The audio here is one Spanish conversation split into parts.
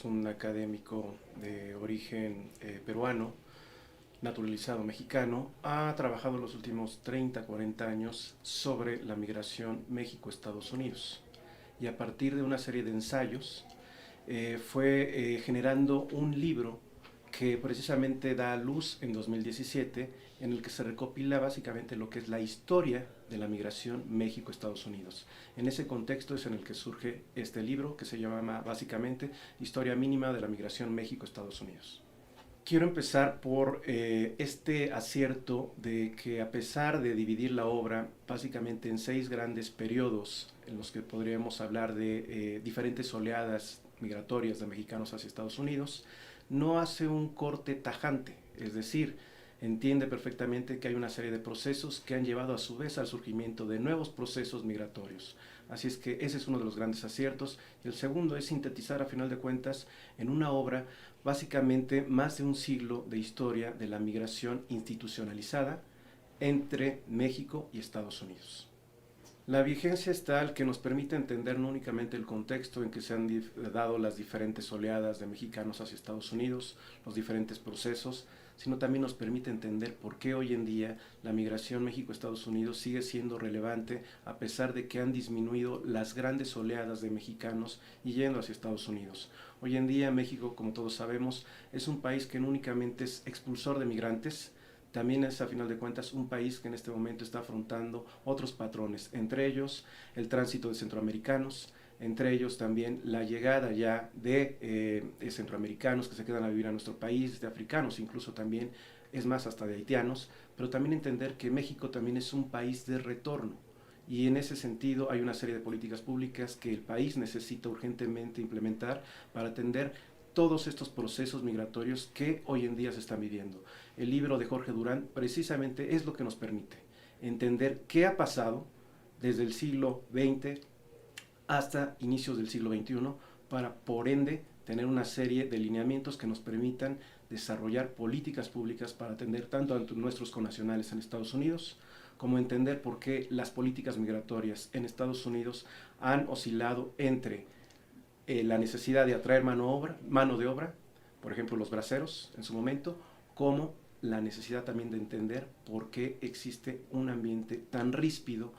es un académico de origen peruano, naturalizado mexicano. Ha trabajado los últimos 30, 40 años sobre la migración México-Estados Unidos. Y a partir de una serie de ensayos fue generando un libro que precisamente da a luz en 2017, en el que se recopila básicamente lo que es la historia de la migración México-Estados Unidos. En ese contexto es en el que surge este libro, que se llama básicamente Historia mínima de la migración México-Estados Unidos. Quiero empezar por este acierto de que, a pesar de dividir la obra básicamente en 6 grandes periodos en los que podríamos hablar de diferentes oleadas migratorias de mexicanos hacia Estados Unidos, no hace un corte tajante, es decir, entiende perfectamente que hay una serie de procesos que han llevado a su vez al surgimiento de nuevos procesos migratorios. Así es que ese es uno de los grandes aciertos. Y el segundo es sintetizar, a final de cuentas, en una obra básicamente más de un siglo de historia de la migración institucionalizada entre México y Estados Unidos. La vigencia es tal que nos permite entender no únicamente el contexto en que se han dado las diferentes oleadas de mexicanos hacia Estados Unidos, los diferentes procesos, sino también nos permite entender por qué hoy en día la migración México-Estados Unidos sigue siendo relevante, a pesar de que han disminuido las grandes oleadas de mexicanos yendo hacia Estados Unidos. Hoy en día México, como todos sabemos, es un país que no únicamente es expulsor de migrantes, también es, a final de cuentas, un país que en este momento está afrontando otros patrones, entre ellos el tránsito de centroamericanos, entre ellos también la llegada ya de centroamericanos que se quedan a vivir a nuestro país, de africanos incluso también, es más, hasta de haitianos, pero también entender que México también es un país de retorno. Y en ese sentido hay una serie de políticas públicas que el país necesita urgentemente implementar para atender todos estos procesos migratorios que hoy en día se están viviendo. El libro de Jorge Durán precisamente es lo que nos permite entender qué ha pasado desde el siglo XX hasta inicios del siglo XXI, para, por ende, tener una serie de lineamientos que nos permitan desarrollar políticas públicas para atender tanto a nuestros connacionales en Estados Unidos, como entender por qué las políticas migratorias en Estados Unidos han oscilado entre la necesidad de atraer mano de obra, por ejemplo los braceros en su momento, como la necesidad también de entender por qué existe un ambiente tan ríspido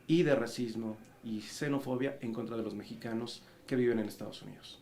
y de racismo y xenofobia en contra de los mexicanos que viven en Estados Unidos.